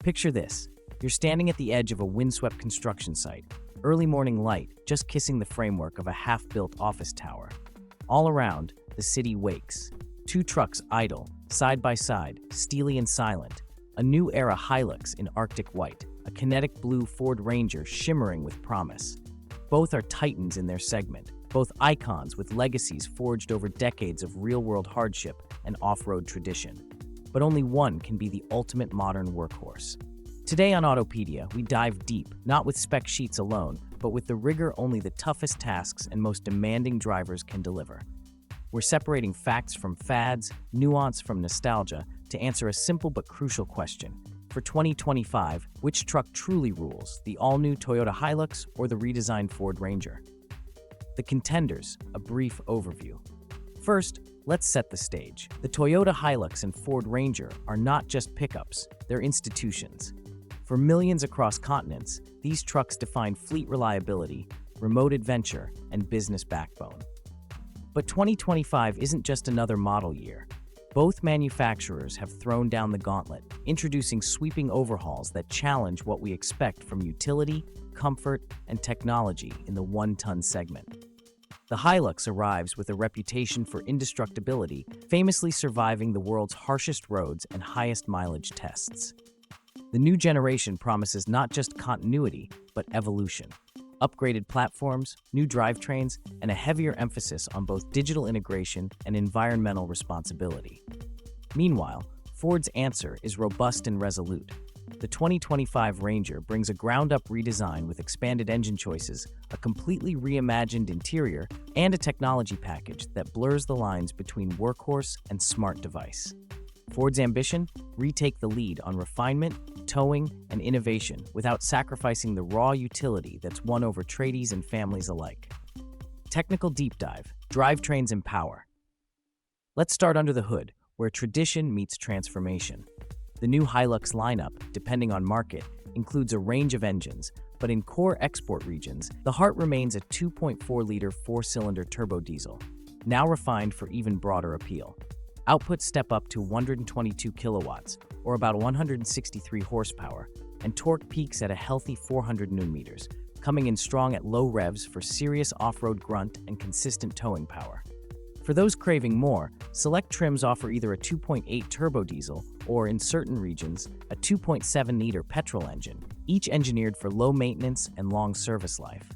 Picture this. You're standing at the edge of a windswept construction site, early morning light just kissing the framework of a half-built office tower. All around, the city wakes. Two trucks idle, side by side, steely and silent. A new era Hilux in Arctic white, a kinetic blue Ford Ranger shimmering with promise. Both are titans in their segment, both icons with legacies forged over decades of real-world hardship and off-road tradition. But only one can be the ultimate modern workhorse. Today on AutoPedia, we dive deep, not with spec sheets alone, but with the rigor only the toughest tasks and most demanding drivers can deliver. We're separating facts from fads, nuance from nostalgia, to answer a simple but crucial question. For 2025, which truck truly rules, the all-new Toyota Hilux or the redesigned Ford Ranger? The contenders, a brief overview. First, let's set the stage. The Toyota Hilux and Ford Ranger are not just pickups, they're institutions. For millions across continents, these trucks define fleet reliability, remote adventure, and business backbone. But 2025 isn't just another model year. Both manufacturers have thrown down the gauntlet, introducing sweeping overhauls that challenge what we expect from utility, comfort, and technology in the one-ton segment. The Hilux arrives with a reputation for indestructibility, famously surviving the world's harshest roads and highest mileage tests. The new generation promises not just continuity, but evolution. Upgraded platforms, new drivetrains, and a heavier emphasis on both digital integration and environmental responsibility. Meanwhile, Ford's answer is robust and resolute. The 2025 Ranger brings a ground-up redesign with expanded engine choices, a completely reimagined interior, and a technology package that blurs the lines between workhorse and smart device. Ford's ambition? Retake the lead on refinement, towing, and innovation without sacrificing the raw utility that's won over tradies and families alike. Technical deep dive, drivetrains and power. Let's start under the hood, where tradition meets transformation. The new Hilux lineup, depending on market, includes a range of engines, but in core export regions, the heart remains a 2.4-liter four-cylinder turbo diesel, now refined for even broader appeal. Outputs step up to 122 kilowatts, or about 163 horsepower, and torque peaks at a healthy 400 newton-meters, coming in strong at low revs for serious off-road grunt and consistent towing power. For those craving more, select trims offer either a 2.8 turbo diesel or, in certain regions, a 2.7-liter petrol engine, each engineered for low maintenance and long service life.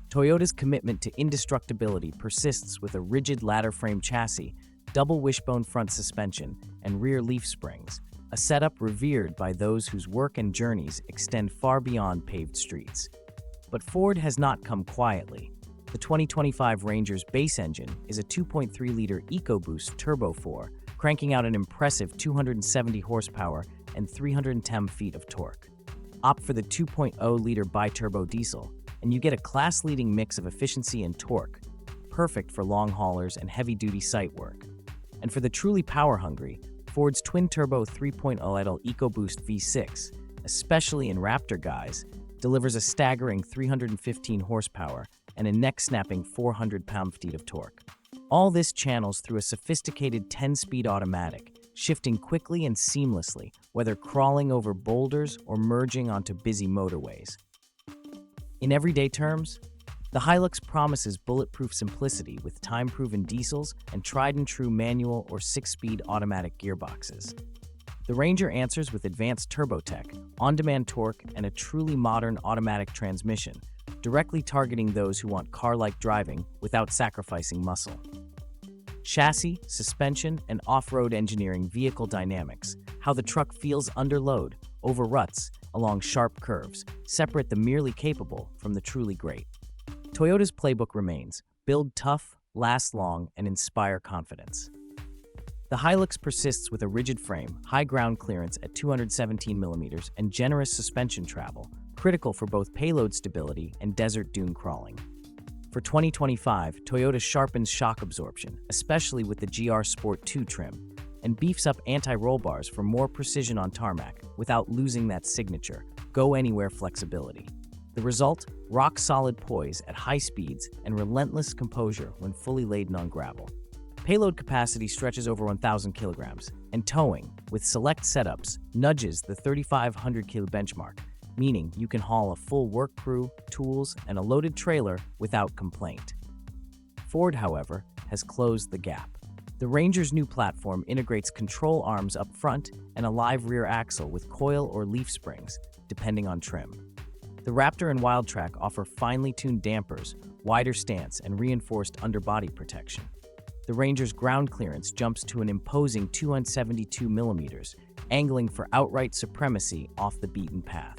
Toyota's commitment to indestructibility persists with a rigid ladder frame chassis, double wishbone front suspension, and rear leaf springs, a setup revered by those whose work and journeys extend far beyond paved streets. But Ford has not come quietly. The 2025 Ranger's base engine is a 2.3-liter EcoBoost Turbo 4, cranking out an impressive 270 horsepower and 310 feet of torque. Opt for the 2.0-liter bi-turbo diesel, and you get a class-leading mix of efficiency and torque, perfect for long haulers and heavy-duty site work. And for the truly power-hungry, Ford's twin-turbo 3.0-liter EcoBoost V6, especially in Raptor guise, delivers a staggering 315 horsepower and a neck-snapping 400 pound-feet of torque. All this channels through a sophisticated 10-speed automatic, shifting quickly and seamlessly, whether crawling over boulders or merging onto busy motorways. In everyday terms, the Hilux promises bulletproof simplicity with time-proven diesels and tried-and-true manual or 6-speed automatic gearboxes. The Ranger answers with advanced turbo tech, on-demand torque, and a truly modern automatic transmission, directly targeting those who want car-like driving without sacrificing muscle. Chassis, suspension, and off-road engineering vehicle dynamics, how the truck feels under load, over ruts, along sharp curves, separate the merely capable from the truly great. Toyota's playbook remains: build tough, last long, and inspire confidence. The Hilux persists with a rigid frame, high ground clearance at 217 millimeters, and generous suspension travel, critical for both payload stability and desert dune crawling. For 2025, Toyota sharpens shock absorption, especially with the GR Sport 2 trim, and beefs up anti-roll bars for more precision on tarmac without losing that signature go-anywhere flexibility. The result? Rock-solid poise at high speeds and relentless composure when fully laden on gravel. Payload capacity stretches over 1,000 kilograms, and towing, with select setups, nudges the 3,500 kilo benchmark, meaning you can haul a full work crew, tools, and a loaded trailer without complaint. Ford, however, has closed the gap. The Ranger's new platform integrates control arms up front and a live rear axle with coil or leaf springs, depending on trim. The Raptor and Wildtrak offer finely tuned dampers, wider stance, and reinforced underbody protection. The Ranger's ground clearance jumps to an imposing 272 millimeters, angling for outright supremacy off the beaten path.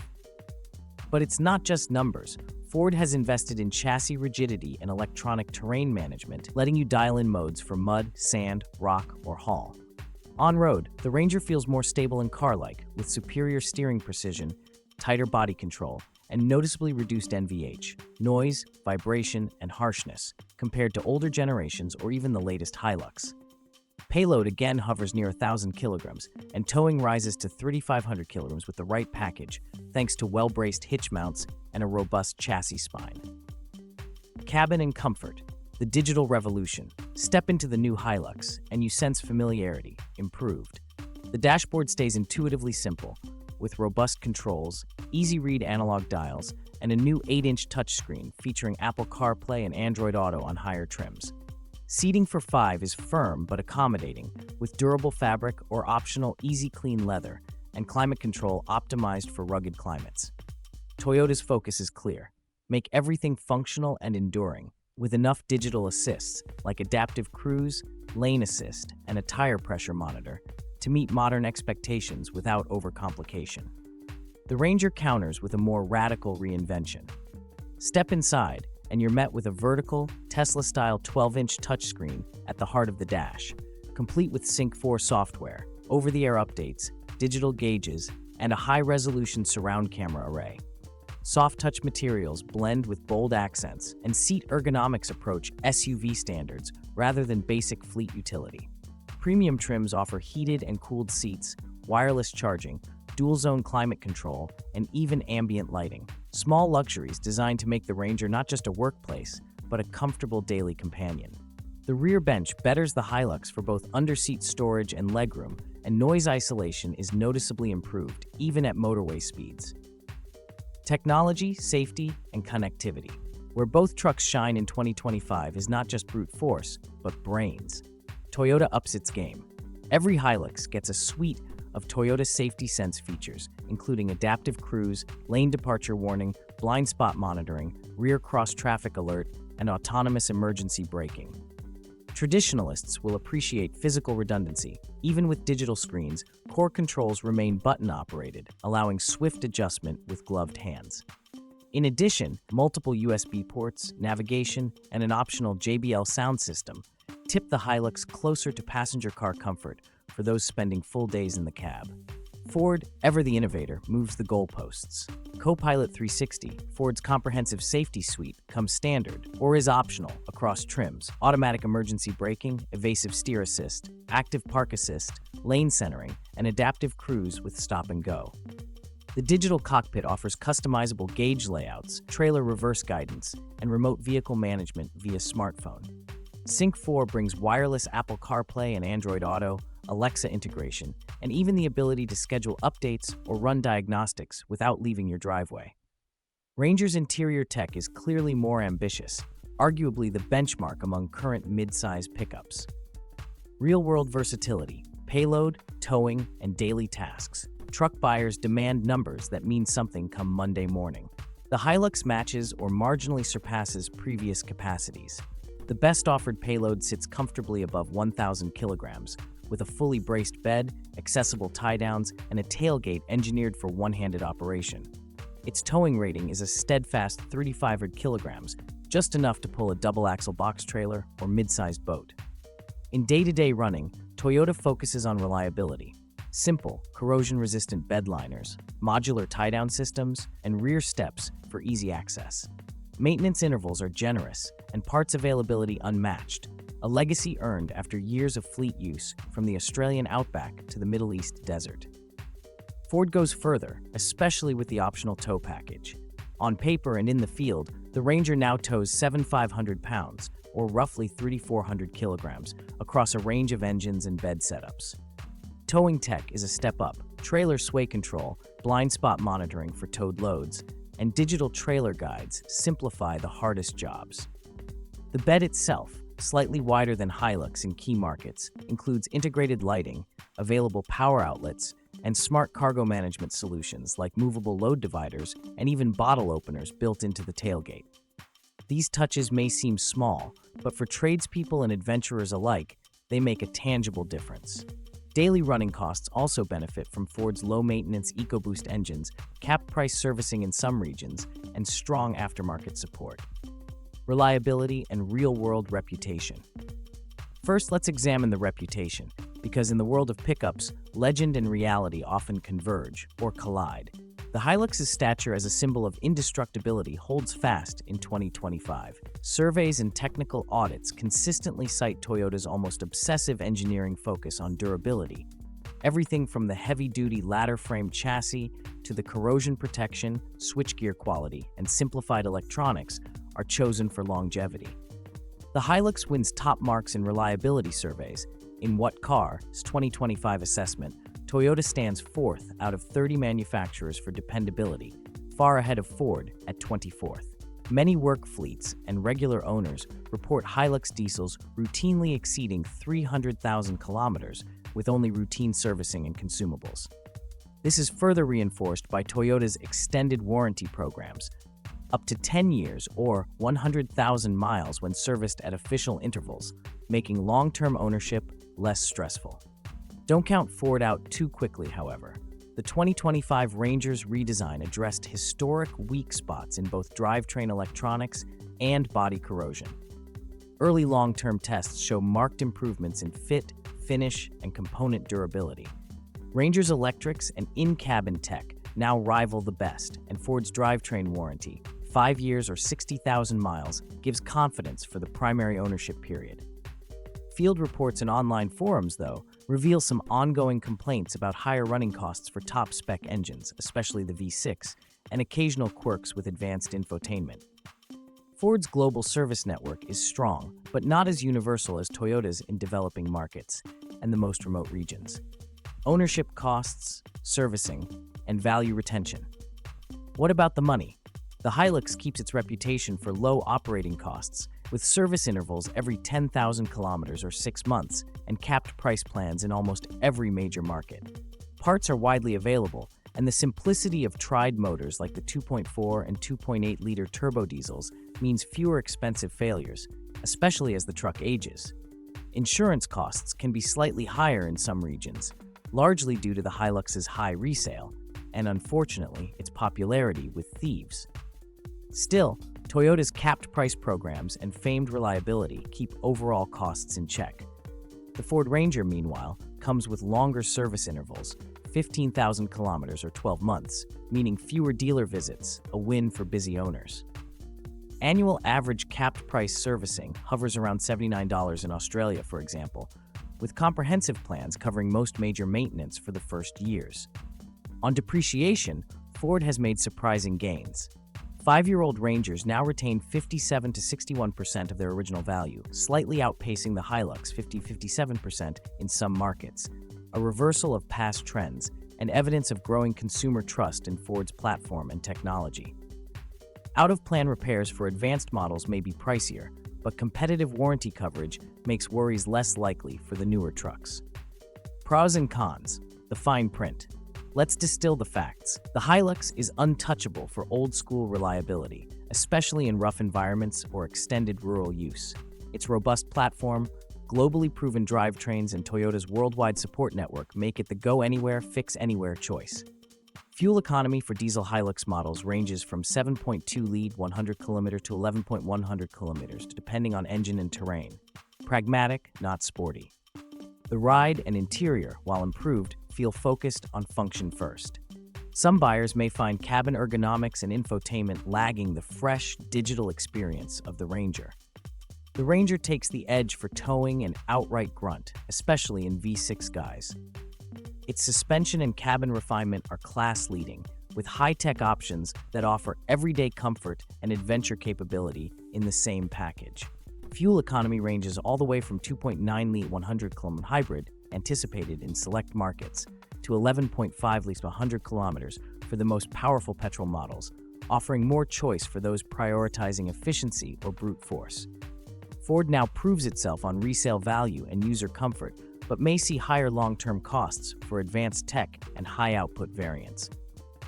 But it's not just numbers. Ford has invested in chassis rigidity and electronic terrain management, letting you dial in modes for mud, sand, rock, or haul. On-road, the Ranger feels more stable and car-like, with superior steering precision, tighter body control, and noticeably reduced NVH, noise, vibration, and harshness, compared to older generations or even the latest Hilux. Payload again hovers near 1,000 kilograms, and towing rises to 3,500 kilograms with the right package, thanks to well-braced hitch mounts and a robust chassis spine. Cabin and comfort. The digital revolution. Step into the new Hilux, and you sense familiarity, improved. The dashboard stays intuitively simple, with robust controls, easy-read analog dials, and a new 8-inch touchscreen featuring Apple CarPlay and Android Auto on higher trims. Seating for 5 is firm but accommodating, with durable fabric or optional easy clean leather, and climate control optimized for rugged climates. Toyota's focus is clear. Make everything functional and enduring, with enough digital assists like adaptive cruise, lane assist, and a tire pressure monitor to meet modern expectations without overcomplication. The Ranger counters with a more radical reinvention. Step inside, and you're met with a vertical, Tesla-style 12-inch touchscreen at the heart of the dash, complete with Sync 4 software, over-the-air updates, digital gauges, and a high-resolution surround camera array. Soft-touch materials blend with bold accents, and seat ergonomics approach SUV standards rather than basic fleet utility. Premium trims offer heated and cooled seats, wireless charging, dual-zone climate control, and even ambient lighting. Small luxuries designed to make the Ranger not just a workplace, but a comfortable daily companion. The rear bench betters the Hilux for both under-seat storage and legroom, and noise isolation is noticeably improved, even at motorway speeds. Technology, safety, and connectivity. Where both trucks shine in 2025 is not just brute force, but brains. Toyota ups its game. Every Hilux gets a suite of Toyota Safety Sense features, including adaptive cruise, lane departure warning, blind spot monitoring, rear cross-traffic alert, and autonomous emergency braking. Traditionalists will appreciate physical redundancy. Even with digital screens, core controls remain button-operated, allowing swift adjustment with gloved hands. In addition, multiple USB ports, navigation, and an optional JBL sound system tip the Hilux closer to passenger car comfort for those spending full days in the cab. Ford, ever the innovator, moves the goalposts. Co-Pilot 360, Ford's comprehensive safety suite, comes standard or is optional across trims: automatic emergency braking, evasive steer assist, active park assist, lane centering, and adaptive cruise with stop and go. The digital cockpit offers customizable gauge layouts, trailer reverse guidance, and remote vehicle management via smartphone. Sync 4 brings wireless Apple CarPlay and Android Auto, Alexa integration, and even the ability to schedule updates or run diagnostics without leaving your driveway. Ranger's interior tech is clearly more ambitious, arguably the benchmark among current mid-size pickups. Real-world versatility, payload, towing, and daily tasks. Truck buyers demand numbers that mean something come Monday morning. The Hilux matches or marginally surpasses previous capacities. The best offered payload sits comfortably above 1,000 kilograms, with a fully braced bed, accessible tie-downs, and a tailgate engineered for one-handed operation. Its towing rating is a steadfast 3,500 kilograms, just enough to pull a double-axle box trailer or mid-sized boat. In day-to-day running, Toyota focuses on reliability. Simple, corrosion-resistant bed liners, modular tie-down systems, and rear steps for easy access. Maintenance intervals are generous, and parts availability unmatched, a legacy earned after years of fleet use from the Australian outback to the Middle East desert. Ford goes further, especially with the optional tow package. On paper and in the field, the Ranger now tows 7,500 pounds, or roughly 3,400 kilograms, across a range of engines and bed setups. Towing tech is a step up. Trailer sway control, blind spot monitoring for towed loads, and digital trailer guides simplify the hardest jobs. The bed itself, slightly wider than Hilux in key markets, includes integrated lighting, available power outlets, and smart cargo management solutions like movable load dividers and even bottle openers built into the tailgate. These touches may seem small, but for tradespeople and adventurers alike, they make a tangible difference. Daily running costs also benefit from Ford's low-maintenance EcoBoost engines, capped price servicing in some regions, and strong aftermarket support. Reliability and real-world reputation. First, let's examine the reputation, because in the world of pickups, legend and reality often converge or collide. The Hilux's stature as a symbol of indestructibility holds fast in 2025. Surveys and technical audits consistently cite Toyota's almost obsessive engineering focus on durability. Everything from the heavy-duty ladder-frame chassis to the corrosion protection, switchgear quality, and simplified electronics are chosen for longevity. The Hilux wins top marks in reliability surveys. In What Car's 2025 assessment, Toyota stands fourth out of 30 manufacturers for dependability, far ahead of Ford at 24th. Many work fleets and regular owners report Hilux diesels routinely exceeding 300,000 kilometers with only routine servicing and consumables. This is further reinforced by Toyota's extended warranty programs, up to 10 years or 100,000 miles when serviced at official intervals, making long-term ownership less stressful. Don't count Ford out too quickly, however. The 2025 Ranger's redesign addressed historic weak spots in both drivetrain electronics and body corrosion. Early long-term tests show marked improvements in fit, finish, and component durability. Ranger's electrics and in-cabin tech now rival the best, and Ford's drivetrain warranty, 5 years or 60,000 miles, gives confidence for the primary ownership period. Field reports and online forums, though, reveal some ongoing complaints about higher running costs for top-spec engines, especially the V6, and occasional quirks with advanced infotainment. Ford's global service network is strong, but not as universal as Toyota's in developing markets and the most remote regions. Ownership costs, servicing, and value retention. What about the money? The Hilux keeps its reputation for low operating costs, with service intervals every 10,000 kilometers or 6 months, and capped price plans in almost every major market. Parts are widely available, and the simplicity of tried motors like the 2.4 and 2.8-liter turbo diesels means fewer expensive failures, especially as the truck ages. Insurance costs can be slightly higher in some regions, largely due to the Hilux's high resale, and unfortunately, its popularity with thieves. Still, Toyota's capped price programs and famed reliability keep overall costs in check. The Ford Ranger, meanwhile, comes with longer service intervals, 15,000 kilometers or 12 months, meaning fewer dealer visits, a win for busy owners. Annual average capped price servicing hovers around $79 in Australia, for example, with comprehensive plans covering most major maintenance for the first years. On depreciation, Ford has made surprising gains. 5-year-old Rangers now retain 57 to 61% of their original value, slightly outpacing the Hilux 50-57% in some markets, a reversal of past trends and evidence of growing consumer trust in Ford's platform and technology. Out-of-plan repairs for advanced models may be pricier, but competitive warranty coverage makes worries less likely for the newer trucks. Pros and cons, the fine print. Let's distill the facts. The Hilux is untouchable for old-school reliability, especially in rough environments or extended rural use. Its robust platform, globally proven drivetrains, and Toyota's worldwide support network make it the go-anywhere, fix-anywhere choice. Fuel economy for diesel Hilux models ranges from 7.2-liter 100 km to 11.100 km, depending on engine and terrain. Pragmatic, not sporty. The ride and interior, while improved, feel focused on function first. Some buyers may find cabin ergonomics and infotainment lagging the fresh, digital experience of the Ranger. The Ranger takes the edge for towing and outright grunt, especially in V6 guise. Its suspension and cabin refinement are class-leading, with high-tech options that offer everyday comfort and adventure capability in the same package. Fuel economy ranges all the way from 2.9-liter 100 km hybrid anticipated in select markets, to 11.5 liters per 100 kilometers for the most powerful petrol models, offering more choice for those prioritizing efficiency or brute force. Ford now proves itself on resale value and user comfort, but may see higher long-term costs for advanced tech and high-output variants.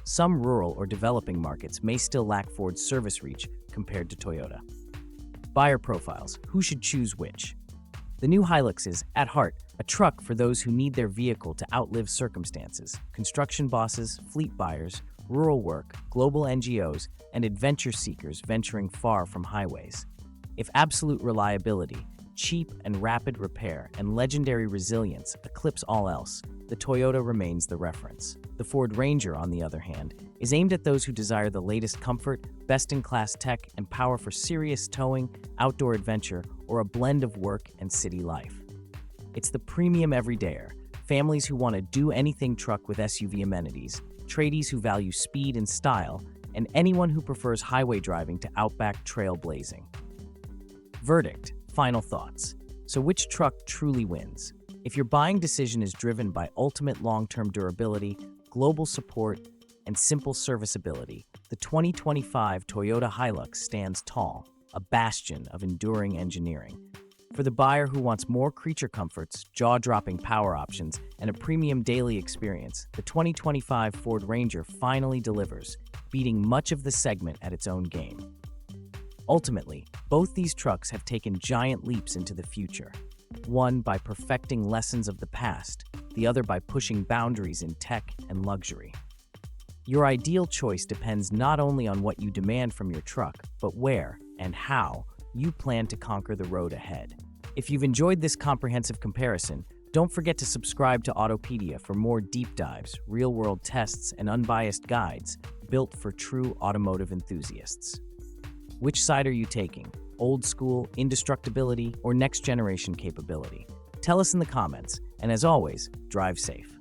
Some rural or developing markets may still lack Ford's service reach compared to Toyota. Buyer profiles: who should choose which? The new Hilux is, at heart, a truck for those who need their vehicle to outlive circumstances: construction bosses, fleet buyers, rural work, global NGOs, and adventure seekers venturing far from highways. If absolute reliability, cheap and rapid repair, and legendary resilience eclipse all else, the Toyota remains the reference. The Ford Ranger, on the other hand, is aimed at those who desire the latest comfort, best-in-class tech, and power for serious towing, outdoor adventure, or a blend of work and city life. It's the premium everydayer, families who want a do-anything truck with SUV amenities, tradies who value speed and style, and anyone who prefers highway driving to outback trailblazing. Verdict: final thoughts. So which truck truly wins? If your buying decision is driven by ultimate long-term durability, global support, and simple serviceability, the 2025 Toyota Hilux stands tall, a bastion of enduring engineering. For the buyer who wants more creature comforts, jaw-dropping power options, and a premium daily experience, the 2025 Ford Ranger finally delivers, beating much of the segment at its own game. Ultimately, both these trucks have taken giant leaps into the future, one by perfecting lessons of the past, the other by pushing boundaries in tech and luxury. Your ideal choice depends not only on what you demand from your truck, but where and how you plan to conquer the road ahead. If you've enjoyed this comprehensive comparison, don't forget to subscribe to AutoPedia for more deep dives, real-world tests, and unbiased guides built for true automotive enthusiasts. Which side are you taking? Old school, indestructibility, or next generation capability? Tell us in the comments, and as always, drive safe.